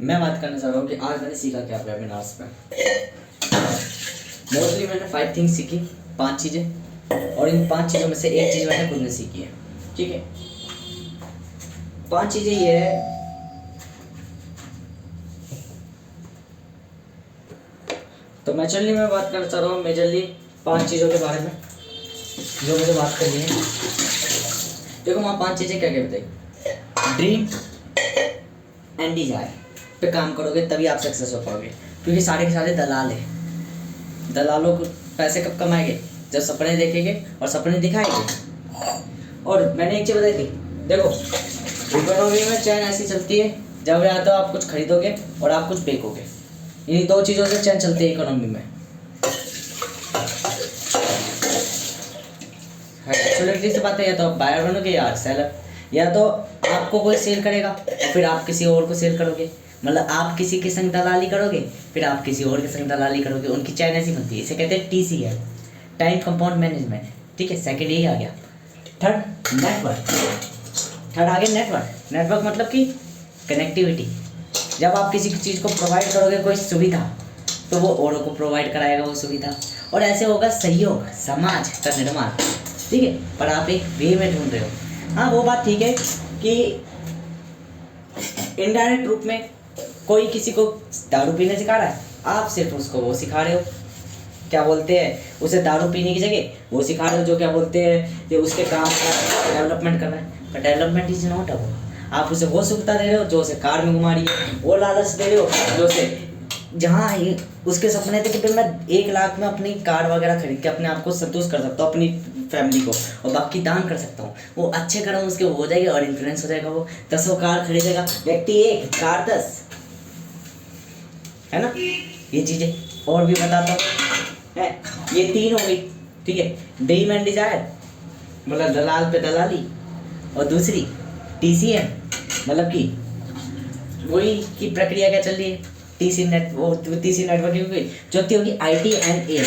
मैं बात करना चाह रहा हूँ कि आज मैंने सीखा क्या वेबिनार्स में। मोस्टली मैंने 5 थिंग्स सीखी, 5 चीज़ें, और इन 5 चीज़ों में से एक चीज़ मैंने खुद ने सीखी है। ठीक है, 5 चीज़ें ये है। तो मेजरली मैं बात करना चाह रहा हूँ मेजरली 5 चीज़ों के बारे में जो मुझे बात करनी है। देखो वहाँ 5 चीज़ें क्या क्या बताई। ड्रीम एंड डिजायर पे काम करोगे तभी आप सक्सेस हो पाओगे, क्योंकि सारे के सारे दलाल हैं। दलालों को पैसे कब कमाएंगे? जब सपने देखेंगे और सपने दिखाएंगे। और मैंने एक चीज़ बताई थी, देखो इकोनॉमी में चैन ऐसी चलती है जब या तो आप कुछ खरीदोगे और आप कुछ बेचोगे। इन्हीं 2 चीज़ों से चैन चलती है इकोनॉमी में। एक्चुअली से बात है, या तो आप बायर बनोगे या सेलर, या तो आपको कोई सेल करेगा और फिर आप किसी और को सेल करोगे। मतलब आप किसी के संग दलाली करोगे, फिर आप किसी और के संग दलाली करोगे। उनकी चैन ऐसी बनती है। इसे कहते हैं TCM, टाइम कंपाउंड मैनेजमेंट। ठीक है, सेकंड यही आ गया। Third network. थर्ड आ गया नेटवर्क। नेटवर्क मतलब कि कनेक्टिविटी। जब आप किसी चीज़ को प्रोवाइड करोगे कोई सुविधा, तो वो औरों को प्रोवाइड कराएगा वो सुविधा, और ऐसे होगा सहयोग, समाज का निर्माण। ठीक है, पर आप एक वे में ढूंढ रहे हो। हाँ, वो बात ठीक है कि इनडायरेक्ट रूप में कोई किसी को दारू पीने सिखा रहा है, आप सिर्फ उसको वो सिखा रहे हो, क्या बोलते हैं उसे, दारू पीने की जगह वो सिखा रहे हो जो क्या बोलते हैं, जो उसके काम का डेवलपमेंट कर रहा है। पर डेवलपमेंट इज नॉट अ, आप उसे वो सुविधा दे रहे हो जो उसे कार में घुमा रही है, वो लालच दे रहे हो जो उसे, जहाँ उसके सपने थे कि भाई मैं 1 लाख में अपनी कार वगैरह खरीद के अपने आप को संतुष्ट कर सकता हूँ, अपनी फैमिली को, और बाकी दान कर सकता हूँ। वो अच्छे कर्म उसके हो जाएंगे और इन्फ्लुएंस हो जाएगा। वो 10 कार खरीदेगा, व्यक्ति 1 कार 10, है ना। ये चीज़ें और भी बताता हूँ है। ये 3 हो गई। ठीक है, ड्रीम एंड डिजायर मतलब दलाल पे दलाली, और दूसरी TCM मतलब कि वही की प्रक्रिया क्या चल रही है, TC नेटवर्किंग की। चौथी होगी IT एंड AI।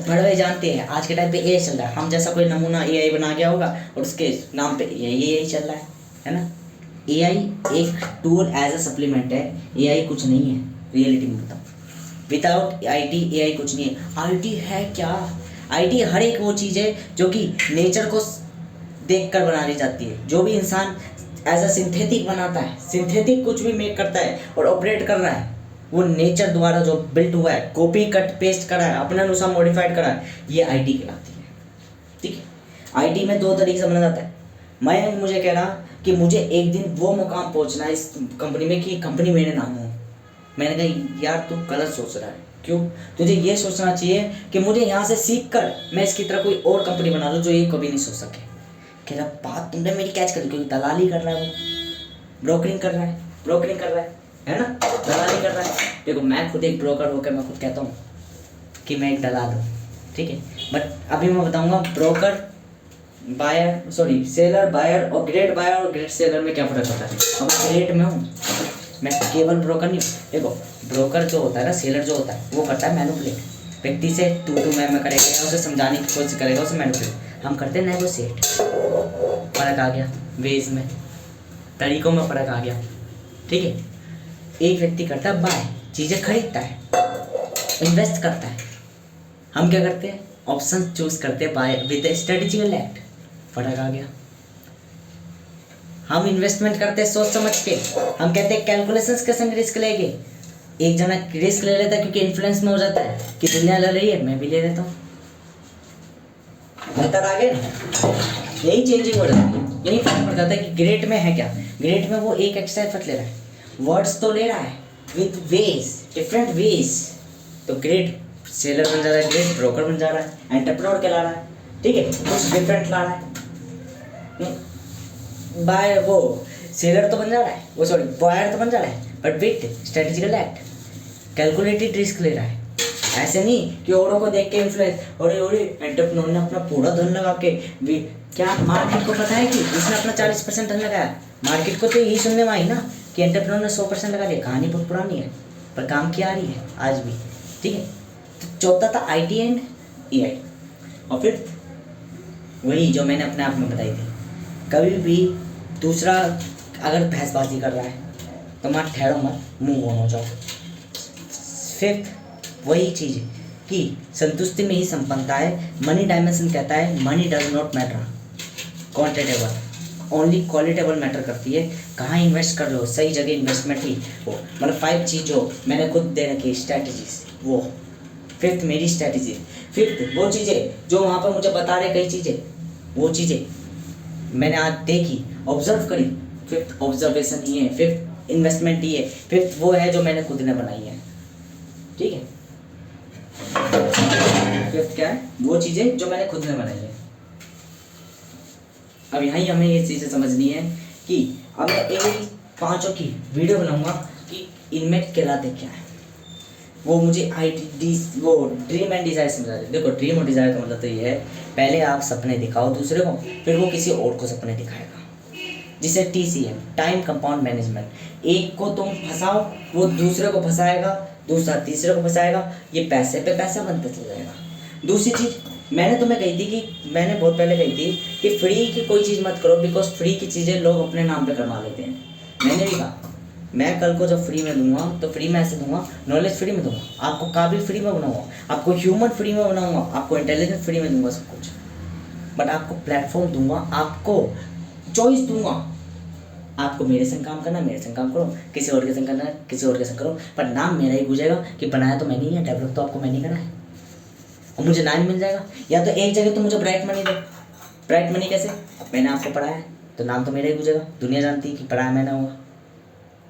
बड़े जानते हैं आज के टाइम पे AI चल रहा है। हम जैसा कोई नमूना AI बना गया होगा और उसके नाम पे AI चल रहा है ना। AI एक टूल एज अ सप्लीमेंट है, AI कुछ नहीं है। रियलिटी में बताओ, विदाउट IT AI कुछ नहीं है। IT है क्या? IT हर एक वो चीज़ है जो कि नेचर को देखकर बनाई जाती है। जो भी इंसान एज अ सिंथेटिक बनाता है, सिंथेटिक कुछ भी मेक करता है और ऑपरेट कर रहा है, वो नेचर द्वारा जो बिल्ट हुआ है, कॉपी कट पेस्ट करा है, अपने अनुसार मॉडिफाइड करा है, ये IT कहलाती है। ठीक है, IT में 2 तरीके से बना जाता है। मैं मुझे कह रहा कि मुझे एक दिन वो मुकाम पहुंचना है इस कंपनी में कि कंपनी मेरे नाम हो। मैंने कहा यार तू गलत सोच रहा है। क्यों? तुझे ये सोचना चाहिए कि मुझे यहाँ से सीख कर मैं इसकी तरह कोई और कंपनी बना लूँ जो ये कभी नहीं सोच सके। कह रहा बात तुमने मेरी कैच कर ली, क्योंकि दलाली कर रहा है, वो ब्रोकरिंग कर रहा है ना, दलाली कर रहा है। देखो मैं खुद एक ब्रोकर होकर मैं खुद कहता हूँ कि मैं एक दलाल हूँ। ठीक है, बट अभी मैं बताऊँगा broker, buyer, sorry seller, buyer और ग्रेट बायर और ग्रेट सेलर में क्या फ़र्क होता है। अब ग्रेट में हूँ, मैं केवल ब्रोकर नहीं हूँ। देखो ब्रोकर जो होता है ना, सेलर जो होता है वो करता है मैनिपुलेट, व्यक्ति से तू मैं करेगा, उसे समझाने की कोशिश करेगा, उसे मैनिपुलेट। हम करते हैं नेगोशिएट। फ़र्क आ गया, वेज में, तरीक़ों में फ़र्क आ गया। ठीक है, एक व्यक्ति करता है बाय, चीज़ें खरीदता है, इन्वेस्ट करता है। हम क्या करते हैं? ऑप्शन चूज करते हैं बाय विद स्ट्रेटेजिकल एक्ट। फ़र्क आ गया। हम इन्वेस्टमेंट करते हैं सोच समझ के। हम कहते हैं कैलकुलेशंस के संग रिस्क लेंगे। एक जना रिस्क ले लेता है क्योंकि इन्फ्लुएंस में हो जाता है कि दुनिया ले रही है, मैं भी ले लेता हूँ। बेहतर आ गया ना, यही चेंजिंग हो जाती है। यही फर्क पड़ जाता है कि ग्रेट में है क्या। ग्रेट में वो एक एक्स्ट्रा एफर्ट ले रहा है, वर्ड्स तो ले रहा है विद वेज, डिफरेंट वेज। तो ग्रेट सेलर बन जा रहा है, ग्रेट ब्रोकर बन जा रहा है, एंटरप्रेन्योर कहला रहा है। ठीक है, कुछ डिफरेंट ला रहा है। बाय वो सेलर तो बन जा रहा है, वो सॉरी बायर तो बन जा रहा है, but with strategical act, calculated risk ले रहा है। ऐसे नहीं कि औरों को देख के इन्फ्लुएंस, और एंटरप्रेन्योर ने अपना पूरा धन लगा के भी, क्या मार्केट को पता है कि इसने अपना 40% धन लगाया? मार्केट को तो यही सुनने में आई ना कि एंटरप्रेन्योर ने 100% लगा लिया। कहानी बहुत पुरानी है पर काम की आ रही है आज भी। ठीक है, तो चौथा था IT एंड AI, और फिर वही जो मैंने अपने आप में बताई थी। कभी भी दूसरा अगर भैंसबाजी कर रहा है तो मत ठहरो, मत मुंह ऑन हो जाओ। फिफ्थ वही चीज़ कि संतुष्टि में ही संपन्नता है। मनी डायमेंशन कहता है money does not matter quantitable, only qualitable matter करती है। कहाँ इन्वेस्ट कर रहे हो, सही जगह इन्वेस्टमेंट ही हो। मतलब 5 चीज़ जो मैंने खुद दे रखी स्ट्रैटेजीज, वो फिफ्थ मेरी स्ट्रैटेजी। फिफ्थ वो चीज़ें जो वहाँ पर मुझे बता रहे कई चीज़ें, वो चीज़ें मैंने आज देखी, ऑब्जर्व करी। फिफ्थ ऑब्जर्वेशन ही है, फिफ्थ इन्वेस्टमेंट ही है, फिफ्थ वो है जो मैंने खुद ने बनाई है। ठीक है, फिफ्थ क्या है, वो चीज़ें जो मैंने खुद ने बनाई है। अब यहाँ हमें ये चीज़ें समझनी है कि अब मैं एक 5 की वीडियो बनाऊंगा कि इनमें कहलाते क्या है। वो मुझे वो ड्रीम एंड डिज़ायर समझा दे। देखो ड्रीम और डिज़ायर का मतलब तो ये है, पहले आप सपने दिखाओ दूसरे को, फिर वो किसी और को सपने दिखाएगा। जिसे TCM, टाइम कंपाउंड मैनेजमेंट। एक को तुम फंसाओ, वो दूसरे को फंसाएगा, दूसरा तीसरे को फंसाएगा, ये पैसे पे पैसा बनता चल जाएगा। दूसरी चीज़ मैंने तुम्हें कही थी कि मैंने बहुत पहले कही थी कि फ्री की कोई चीज़ मत करो, बिकॉज फ्री की चीज़ें लोग अपने नाम पे करवा लेते हैं। मैंने भी कहा मैं कल को जब फ्री में दूंगा तो फ्री में ऐसे दूंगा, नॉलेज फ्री में दूंगा, आपको काबिल फ्री में बनाऊंगा, आपको ह्यूमन फ्री में बनाऊंगा, आपको इंटेलिजेंस फ्री में दूंगा, सब कुछ। बट आपको प्लेटफॉर्म दूंगा, आपको चॉइस दूंगा। आपको मेरे संग काम करना, मेरे संग काम करो, किसी और के संग करना, किसी और के संग करो, पर नाम मेरा ही गुजरेगा कि बनाया तो मैंने ही है, डेवलप तो आपको मैंने ही करा है, और मुझे नाम मिल जाएगा। या तो एक जगह तो मुझे ब्राइट मनी दो। ब्राइट मनी कैसे, मैंने आपको पढ़ाया है तो नाम तो मेरा ही गुजरेगा, दुनिया जानती है कि पढ़ाया मैंने होगा।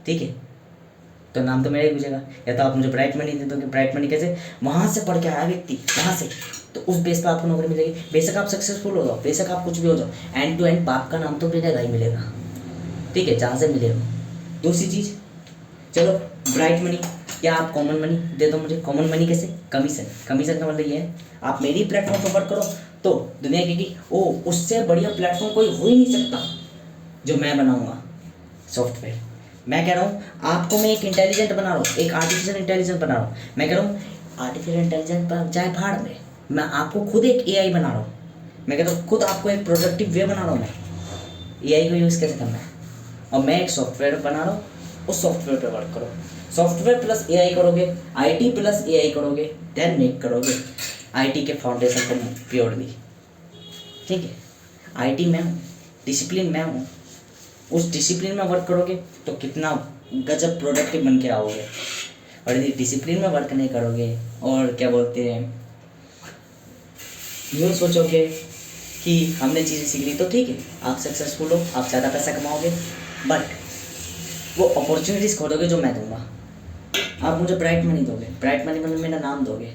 ठीक है, तो नाम तो मेरा ही गुजरेगा। या तो आप मुझे ब्राइट मनी दे दोगे। ब्राइट मनी कैसे, वहाँ से पढ़ के आया व्यक्ति, वहाँ से, तो उस बेस पर आपको नौकरी मिलेगी। बेशक आप सक्सेसफुल हो जाओ, बेशक आप कुछ भी हो जाओ, एंड टू एंड बाप का नाम तो मिलेगा ही मिलेगा। ठीक है, जहाँ से मिलेगा। दूसरी चीज़, चलो ब्राइट मनी या आप कॉमन मनी दे दो मुझे। कॉमन मनी कैसे, कमीशन। कमीशन का मतलब ये है आप मेरी प्लेटफॉर्म पर वर्क करो तो दुनिया की ओ उससे बढ़िया प्लेटफॉर्म कोई हो ही नहीं सकता जो मैं बनाऊंगा सॉफ्टवेयर। मैं कह रहा हूँ आपको मैं एक इंटेलिजेंट बना रहा हूँ, एक आर्टिफिशियल इंटेलिजेंस बना रहा हूँ। मैं कह रहा हूँ आर्टिफिशियल इंटेलिजेंस पर जाए भाड़ में, मैं आपको खुद एक AI बना रहा हूँ। मैं कहता हूँ खुद आपको एक प्रोडक्टिव वे बना रहा हूँ। मैं AI को यूज़ कैसे करना है, और मैं एक सॉफ्टवेयर बना रहा हूँ, उस सॉफ्टवेयर पर वर्क करो। सॉफ्टवेयर प्लस AI करोगे, IT प्लस AI करोगे, देन मेक करोगे IT के फाउंडेशन को प्योरली। ठीक है, IT में हूँ, डिसिप्लिन में हूँ, उस डिसिप्लिन में वर्क करोगे तो कितना गजब प्रोडक्टिव बन के आओगे। और यदि डिसिप्लिन में वर्क नहीं करोगे और क्या बोलते हैं यूँ सोचोगे कि हमने चीज़ें सीख ली तो ठीक है, आप सक्सेसफुल हो, आप ज़्यादा पैसा कमाओगे, बट वो अपॉर्चुनिटीज़ खो दोगे जो मैं दूंगा। आप मुझे ब्राइट मनी दोगे, ब्राइट मनी मतलब मेरा नाम दोगे,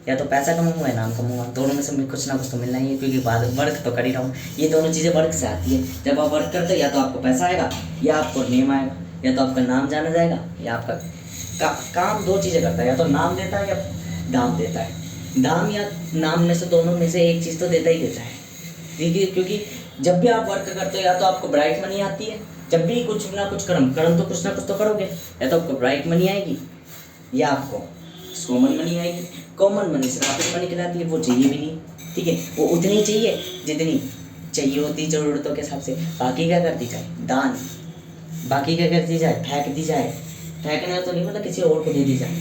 या तो पैसा कमाऊंगा या नाम कमाऊंगा, दोनों में से मुझे कुछ ना कुछ तो मिलना ही है, क्योंकि बाद वर्क तो कर ही रहा हूँ। ये दोनों चीज़ें वर्क से आती है। जब आप वर्क करते हो या तो आपको पैसा आएगा या आपको नेम आएगा, या तो आपका नाम जाना जाएगा या आपका काम। 2 चीज़ें करता है, या तो नाम देता है या दाम देता है। दाम या नाम में से दोनों में से एक चीज़ तो देता ही देता है। क्योंकि जब भी आप वर्क करते हो या तो आपको ब्राइट मनी आती है, जब भी कुछ ना कुछ कर्म तो कुछ ना कुछ तो करोगे, या तो आपको ब्राइट मनी आएगी या आपको कॉमन मनी आएगी। कॉमन मनी से रॉकेट मनी कहलाती है, वो चाहिए भी नहीं। ठीक है, वो उतनी चाहिए जितनी चाहिए होती ज़रूरतों के हिसाब से। बाकी क्या कर दी जाए, दान। बाकी क्या कर दी जाए, फेंक दी जाए। फेंकना तो नहीं मतलब किसी और को दे दी जाए।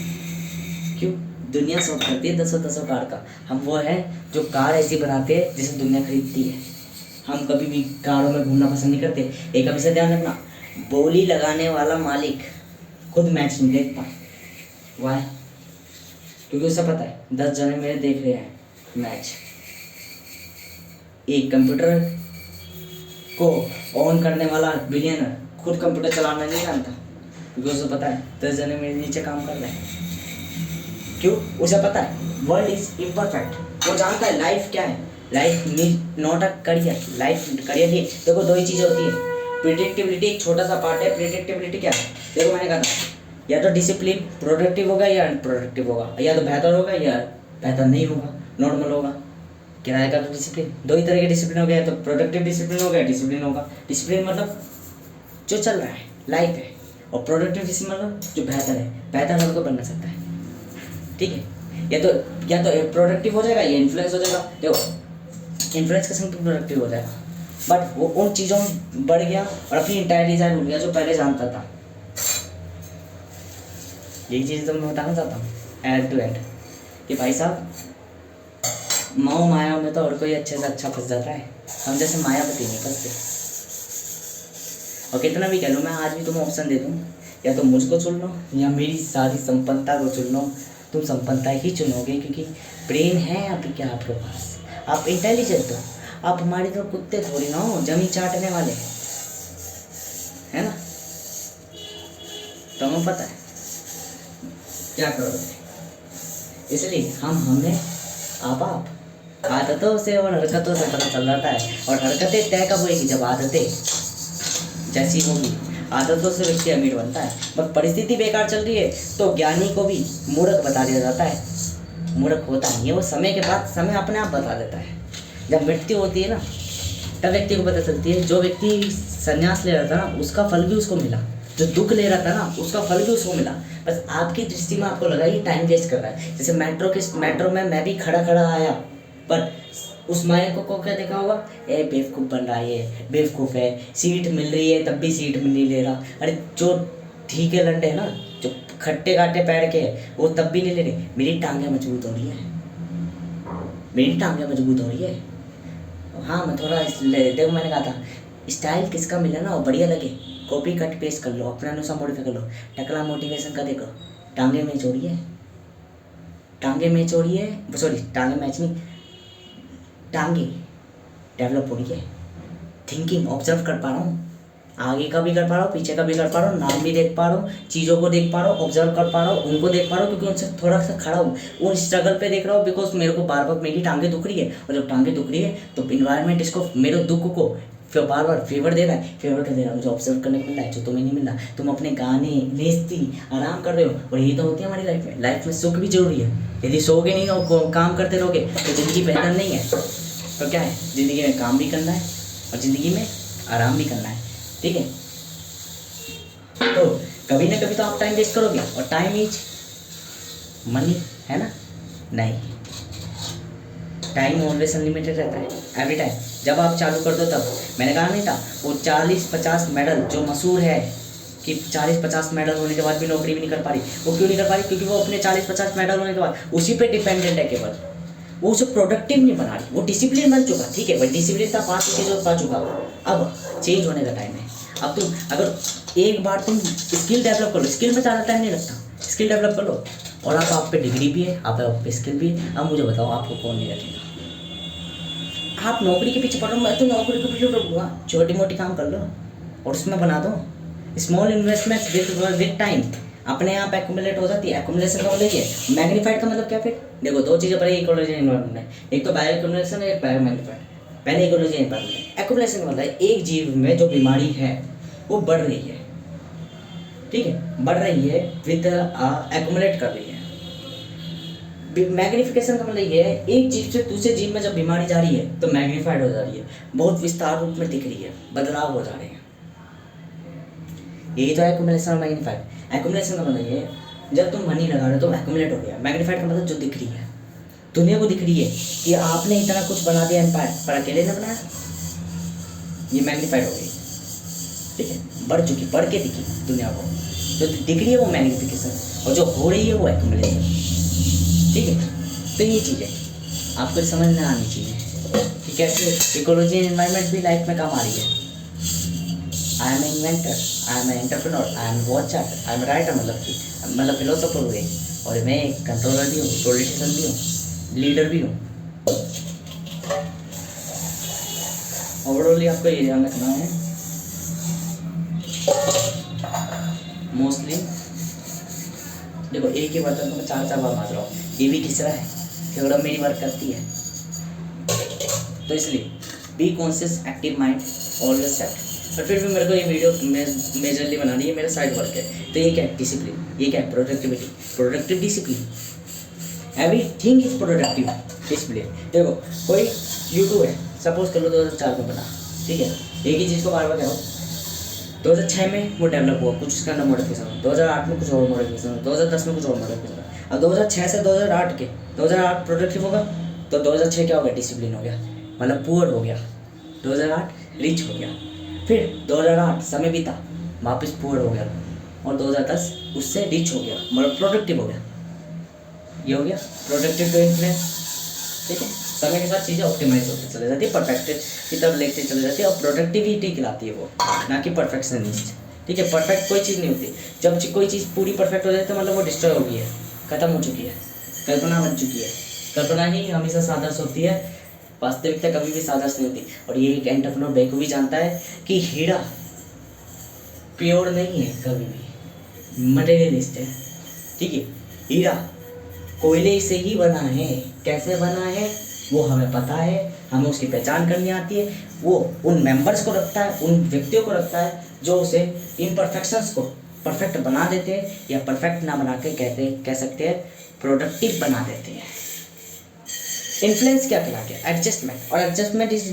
क्यों, दुनिया शौक करती है 10-10 कार का, हम वो है जो कार ऐसी बनाते हैं जिसे दुनिया खरीदती है। हम कभी भी कारों में घूमना पसंद नहीं करते। एक हमेशा ध्यान रखना, बोली लगाने वाला मालिक खुद मैच नहीं देखता। वाह, क्योंकि उसे पता है 10 जने मेरे देख रहे हैं मैच। एक कंप्यूटर को ऑन करने वाला बिलियनर खुद कंप्यूटर चलाना नहीं जानता, क्योंकि उसे पता है 10 जने मेरे नीचे काम कर रहे हैं। क्यों, उसे पता है वर्ल्ड इज इम्परफेक्ट। वो जानता है लाइफ क्या है, life not a career, life career नहीं। देखो 2 ही चीज़ें होती है, प्रिडिक्टिबिलिटी एक छोटा सा पार्ट है। प्रिडिक्टिबिलिटी क्या है, देखो मैंने कहा था या तो डिसिप्लिन प्रोडक्टिव होगा या अनप्रोडक्टिव होगा, या तो बेहतर होगा या बेहतर नहीं होगा, नॉर्मल होगा। किराए का तो डिसिप्लिन, 2 ही तरह के डिसिप्लिन हो गया, तो प्रोडक्टिव डिसिप्लिन हो गया, डिसिप्लिन होगा। डिसिप्लिन मतलब जो चल रहा है, लाइफ है, और प्रोडक्टिव डिसिप्लिन मतलब जो बेहतर है। बेहतर हर कोई बन सकता है। ठीक है, या तो प्रोडक्टिव हो जाएगा या इन्फ्लुएंस हो जाएगा। देखो इन्फ्लुएंस के संग प्रोडक्टिव हो जाएगा, बट वो उन चीज़ों में बढ़ गया और अपनी इंटेलिजेंस भूल गया जो पहले जानता था। यही चीज़ तो मैं बताना चाहता हूँ एट टू एंड कि भाई साहब मोह माया में तो और कोई अच्छे से अच्छा फंस जाता है, हम जैसे मायापति नहीं फंसते। और कितना भी कह लो, मैं आज भी तुम्हें ऑप्शन दे दूँ, या तो मुझको चुन लो या मेरी सारी संपन्नता को चुन लो, तुम संपन्नता ही चुनोगे, क्योंकि ब्रेन है अभी क्या आपके पास, आप इंटेलिजेंट हो, आप हमारी तरह कुत्ते थोड़ी ना हो जमीन चाटने वाले, है ना। तो हमें पता है क्या करोगे, इसलिए हमें आप आदतों से और हरकतों से पता चल जाता है। और हरकतें तय कब होगी, जब आदतें जैसी होगी। आदतों से व्यक्ति अमीर बनता है। बस परिस्थिति बेकार चल रही है तो ज्ञानी को भी मूर्ख बता दिया जाता है। मूर्ख होता नहीं है वो, समय के बाद समय अपने आप बता देता है। जब मृत्यु होती है ना, तब व्यक्ति को पता चलती है। जो व्यक्ति संन्यास ले रहा था ना, उसका फल भी उसको मिला। जो दुख ले रहा था ना, उसका फल भी उसको मिला। बस आपकी दृष्टि में आपको लगा ये टाइम वेस्ट कर रहा है। जैसे मेट्रो में मैं भी खड़ा खड़ा आया, बट उस मायर को क्या देखा होगा, ए बेवकूफ़ बन रहा है, ये बेवकूफ़ है, सीट मिल रही है तब भी सीट में नहीं ले रहा। अरे जो ठीक है लंडे है ना, जो खट्टे काटे पैर के है, वो तब भी नहीं ले रहे। मेरी टांगें मजबूत हो रही है, मेरी टांगें मजबूत हो रही है। हाँ मैं थोड़ा देखो, मैंने कहा था स्टाइल किसका मिला ना वो बढ़िया लगे, कॉपी कट पेस्ट कर लो, अपने अनुसार मॉडिफाई कर लो। टकला मोटिवेशन का देखो, टांगे मैच हो रही है, टांगे मैच हो रही है, सॉरी टांगे मैच नहीं, टांगे डेवलप हो रही है। थिंकिंग ऑब्जर्व कर पा रहा हूँ, आगे का भी कर पा रहा हूँ, पीछे का भी कर पा रहा हूँ, नाम भी देख पा रहा हूँ, चीज़ों को देख पा रहा हूँ, ऑब्जर्व कर पा रहा हूँ, उनको देख पा रहा हूँ, क्योंकि उनसे थोड़ा सा खड़ा हूँ, उन स्ट्रगल पे देख रहा हूँ। बिकॉज मेरे को बार बार मेरी टांगे दुख रही है, और जब टांगे दुख रही है तो इन्वायरमेंट इसको मेरे दुख को फिर बार बार फेवर दे रहा है, फेवर कर दे रहा है। मुझे ऑब्जर्व करने को मिल रहा है जो तुम्हें नहीं मिल रहा। तुम अपने गाने नेस्ती आराम कर रहे हो, और यही तो होती है हमारी लाइफ में। लाइफ में सुख भी जरूरी है। यदि सोओगे नहीं और काम करते रहोगे तो ज़िंदगी बेहतर नहीं है। तो क्या है, ज़िंदगी में काम भी करना है और ज़िंदगी में आराम भी करना है, ठीक है। तो कभी ना कभी तो आप टाइम वेस्ट करोगे, और टाइम इज मनी, है ना। नहीं, टाइम ऑलवेज अनलिमिटेड रहता है, एवरी टाइम। जब आप चालू कर दो तब, मैंने कहा नहीं था वो 40-50 मेडल जो मशहूर है कि 40-50 मेडल होने के बाद भी नौकरी भी नहीं कर पा रही, वो क्यों नहीं कर पा रही? क्योंकि वो अपने 40-50 मेडल होने के बाद उसी पे डिपेंडेंट है केवल। वो उसे प्रोडक्टिव नहीं बना रही, वो डिसिप्लिन बन चुका, ठीक है भाई, डिसिप्लिन था 5 चीज़ों पा चुका, अब चेंज होने का टाइम है। अब तुम अगर एक बार तुम स्किल डेवलप कर लो, स्किल में ज़्यादा टाइम नहीं लगता, स्किल डेवलप कर लो, और आप पे डिग्री भी है, आप पे स्किल भी है। अब मुझे बताओ आपको कौन नहीं रखेगा? आप नौकरी के पीछे पड़ रहे हो, मैं तो नौकरी के पीछे पड़ूंगा। छोटी मोटी काम कर लो और उसमें बना दो। स्मॉल इन्वेस्टमेंट विद टाइम अपने आप एक्यूमुलेट हो जाती है। एक्यूमुलेशन का मतलब ये है, मैग्नीफाइड का मतलब क्या? फिर देखो दो चीज़ें पड़ेगी इकोलॉजी एनवायरनमेंट में, एक तो बायो एक्यूमुलेशन, एक बायो मैग्नीफाइड। पहले इकोलॉजी एनवायरनमेंट। एक्यूमुलेशन का मतलब एक जीव में जो बीमारी है वो बढ़ रही है, ठीक है, बढ़ रही है विद एक्यूमुलेट कर रही है। मैग्निफिकेशन का मतलब ये है, एक जीव से दूसरे जीव में जब बीमारी जा रही है तो मैग्नीफाइड हो जा रही है, बहुत विस्तार रूप में दिख रही है, बदलाव हो जा रहे हैं। यही तो है एक्यूमुलेशन और मैग्नीफाइड। एक्यूमुलेशन का मतलब ये है, जब तुम मनी लगा रहे हो तो एक्यूमुलेट हो गया। मैग्नीफाइड का मतलब जो दिख रही है, दुनिया को दिख रही है कि आपने इतना कुछ बना दिया एम्पायर, पर अकेले ने बनाया, ये मैग्नीफाइड हो गई, ठीक है, बढ़ चुकी, बढ़ के दिखी दुनिया को। जो दिख रही है वो मैग्निफिकेशन, और जो हो रही है वो एक्यूमुलेशन, ठीक है। तो ये चीज़ें आपको समझना आनी चाहिए कि कैसे इकोलॉजी एंड एनवायरनमेंट भी लाइफ में काम आ रही है। I am inventor, I am entrepreneur, I am watcher, I am writer, मतलब फिलोसोफर हुए, और मैं एक कंट्रोलर भी हूँ, पॉलिटिशियन भी हूँ, लीडर भी हूँ। ओवरऑली आपको ये ध्यान रखना है, मोस्टली देखो एक ही बर्तन को मैं 4 बार मार रहा हूँ, ये भी तीसरा है, थोड़ा मेरी वर्क करती है। तो इसलिए be conscious, active mind, always set. पर फिर भी मेरे को ये वीडियो मेजरली बनानी है, मेरा साइड वर्क है। तो ये क्या है? डिसिप्लिन। ये क्या है? Productivity, productive discipline. Everything is productive discipline. देखो कोई यूट्यूब है, सपोज कर लो 2004 में बना, ठीक है, एक ही चीज़ को बार बार करो। 2006 में वो डेवलप हुआ, कुछ उसका अंदर मॉडिफिकेशन हुआ, 2008 में कुछ और मॉडिफिकेशन हुआ, 2010 में कुछ और मॉडिफिकेशन हुआ। अब 2006 से 2008 प्रोडक्टिव होगा तो 2006 क्या हो गया? डिसिप्लिन हो गया, मतलब पुअर हो गया। 2008 रिच हो गया। फिर 2008 समय बीता, वापस पुअर हो गया, और 2010 उससे रिच हो गया, मतलब प्रोडक्टिव हो गया। ये हो गया प्रोडक्टिव टू इन्फ्लुएंस। ठीक है, समय के साथ चीज़ें ऑप्टिमाइज होती चली जाती है, परफेक्ट की तरफ लेते चली जाती है, और प्रोडक्टिविटी कहलाती है वो, ना कि परफेक्शनिस्ट। ठीक है, परफेक्ट कोई चीज़ नहीं होती। जब कोई चीज़ पूरी परफेक्ट हो जाए तो मतलब वो डिस्ट्रॉय हो गई है, ख़त्म हो चुकी है, कल्पना बन चुकी है। कल्पना ही हमेशा सादृश होती है, वास्तविकता कभी भी सादृश नहीं होती। और ये एक एंटरप्रेन्योर बेखूबी जानता है कि हीरा प्योर नहीं है, कभी भी मटेरियलिस्ट है। ठीक है, हीरा कोयले से ही बना है, कैसे बना है वो हमें पता है, हमें उसकी पहचान करनी आती है। वो उन मेंबर्स को रखता है, उन व्यक्तियों को रखता है जो उसे इम्परफेक्शंस को परफेक्ट बना देते हैं, या परफेक्ट ना बना के कह सकते हैं प्रोडक्टिव बना देते हैं। इन्फ्लुएंस क्या कहला गया? एडजस्टमेंट। और एडजस्टमेंट इज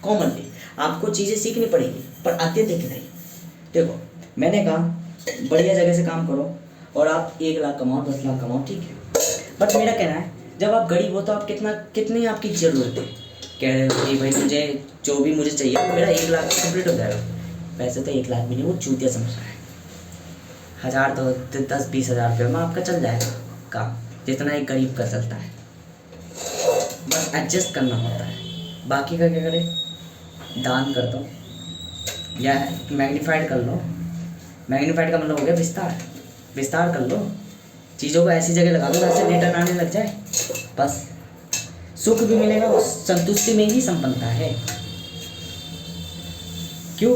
कॉमनली आपको चीज़ें सीखनी पड़ेगी, पर अत्यधिक नहीं। देखो, मैंने कहा बढ़िया जगह से काम करो और आप 1 लाख कमाओ, 10 लाख कमाओ, ठीक है। बट मेरा कहना है, जब आप गरीब हो तो आप कितनी आपकी ज़रूरत है? कह रहे हो कि भाई मुझे जो भी मुझे चाहिए वो मेरा 1 लाख कंप्लीट हो जाएगा। वैसे तो 1 लाख भी नहीं, वो चूतिया समझ रहा है। 1000 तो 10-20 हज़ार रुपये में आपका चल जाएगा काम, जितना एक गरीब का चलता है। बस एडजस्ट करना होता है। बाकी का क्या करें? दान कर दो या मैग्नीफाइड कर लो। मैग्नीफाइड का मतलब हो गया विस्तार। विस्तार कर लो, चीज़ों को ऐसी जगह लगा दो जहाँ से रिटर्न आने लग जाए, बस सुख भी मिलेगा और संतुष्टि में ही संपन्नता है। क्यों?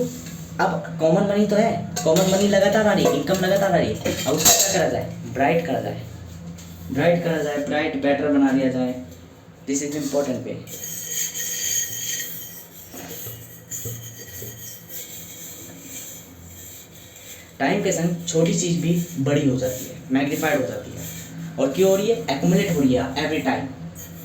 अब कॉमन मनी तो है, कॉमन मनी लगातार आ रही है, इनकम लगातार आ रही है। अब उसका क्या करा जाए? ब्राइट करा जाए, ब्राइट करा जाए, ब्राइट बेटर बना दिया जाए। This is important way. Time के संग छोटी चीज़ भी बड़ी हो जाती है, मैग्नीफाइड हो जाती है। और क्यों हो रही है? एक्यूमुलेट हो रही है every time,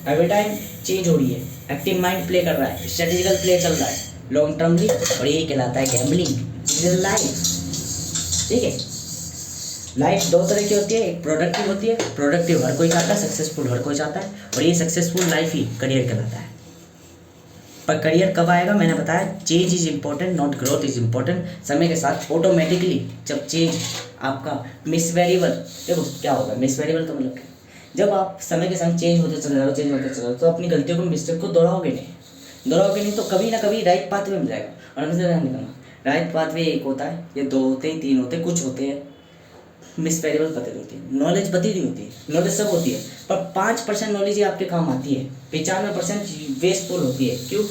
every time change हो रही है। एक्टिव माइंड प्ले कर रहा है, स्ट्रेटेजिकल प्ले चल रहा है लॉन्ग टर्मली, और यही कहलाता है गैम्बलिंग। It is life. ठीक है, लाइफ 2 तरह की होती है, एक प्रोडक्टिव होती है, प्रोडक्टिव हर कोई चाहता है, सक्सेसफुल हर कोई चाहता है, और ये सक्सेसफुल लाइफ ही करियर कहलाता है। पर करियर कब आएगा? मैंने बताया change is important, not growth is important. समय के साथ ऑटोमेटिकली जब चेंज आपका मिस वेरिएबल, देखो क्या होगा मिस वेरिएबल का मतलब क्या? जब आप समय के साथ चेंज होते चले जाओ, चेंज होते चले जाओ, तो अपनी गलतियों को, मिस्टेक को दोहराओगे नहीं तो कभी ना कभी राइट पाथवे में जाएगा। और हमें ध्यान निकालना, राइट पाथवे एक होता है, ये 2 होते हैं, 3 होते हैं, कुछ होते हैं मिस वेरिएबल बदल होती है। नॉलेज बदली होती है, नॉलेज सब होती है, पर 5% नॉलेज ही आपके काम आती है, 95% वेस्टफुल होती है। क्यों?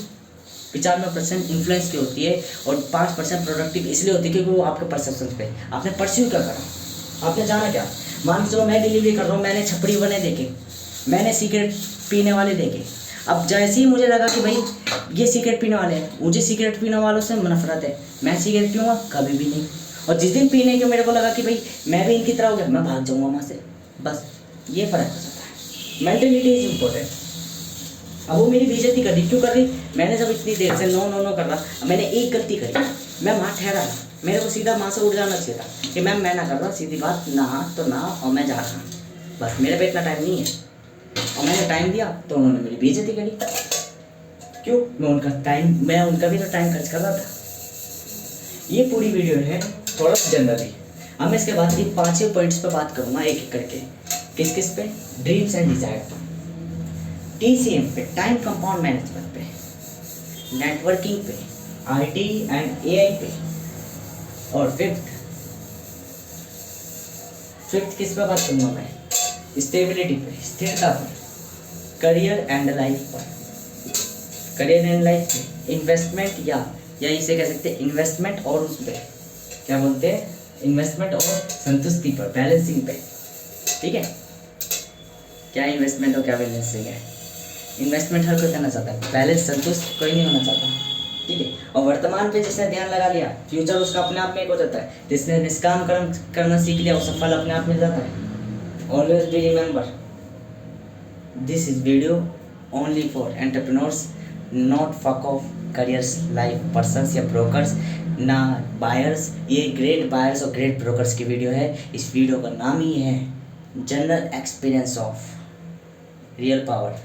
95% इन्फ्लुएंस की होती है, और 5% प्रोडक्टिव इसलिए होती है क्योंकि वो आपके परसेप्शन पे, आपने परस्यू क्या करा, आपने जाना क्या। मान के चलो मैं डिलीवरी कर रहा हूँ, मैंने छपड़ी बने देखे, मैंने सिगरेट पीने वाले देखे। अब जैसे ही मुझे लगा कि भाई ये सिगरेट पीने वाले हैं, मुझे सिगरेट पीने वालों से नफरत है, मैं सिगरेट पीऊँगा कभी भी नहीं। और जिस दिन पीने के मेरे को लगा कि भाई मैं भी इनकी तरह हो गया, मैं भाग जाऊँगा वहाँ से। बस ये फ़र्क हो जाता है। Mentality is important. अब वो मेरी बेइज्जती कर दी, क्यों कर रही? मैंने जब इतनी देर से नो नो नो कर रहा, मैंने एक गलती करी, मैं वहाँ ठहरा, मेरे को सीधा वहाँ से उठ जाना चाहिए था कि मैम मैं ना कर रहा, सीधी बात, ना तो ना, और मैं जा रहा हूँ, बस मेरे पे इतना टाइम नहीं है। और मैंने टाइम दिया तो उन्होंने मेरी बेइज्जती करी। क्यों? मैं उनका भी तो टाइम खर्च कर रहा था। ये पूरी वीडियो है थोड़ा जनरली। अब मैं इसके बाद 5 पॉइंट्स पे बात करूँगा एक एक करके। किस किस पे? ड्रीम्स एंड डिजायर, TCM पे, टाइम कंपाउंड मैनेजमेंट पे, नेटवर्किंग पे, IT एंड AI पे, और फिफ्थ किस पे बात करूँगा मैं? स्टेबिलिटी पे, स्थिरता पर, करियर एंड लाइफ पर, करियर एंड लाइफ पे, इन्वेस्टमेंट या इसे कह सकते हैं इन्वेस्टमेंट और उस पर क्या बोलते हैं, इन्वेस्टमेंट और संतुष्टि पर, बैलेंसिंग पे। ठीक है, क्या इन्वेस्टमेंट और क्या बैलेंसिंग है? इन्वेस्टमेंट हर कोई करना चाहता है, बैलेंस संतुष्ट कोई नहीं होना चाहता। ठीक है, और वर्तमान पे जिसने ध्यान लगा लिया, फ्यूचर उसका अपने आप में एक हो जाता है। जिसने निष्काम कर्म करना सीख लिया, वो सफल अपने आप मिल जाता है। Always be remember, this is video only for entrepreneurs, not fuck off careers life persons या ब्रोकर्स, ना बायर्स। ये ग्रेट बायर्स और ग्रेट ब्रोकर्स की वीडियो है। इस वीडियो का नाम ही है general experience of real power.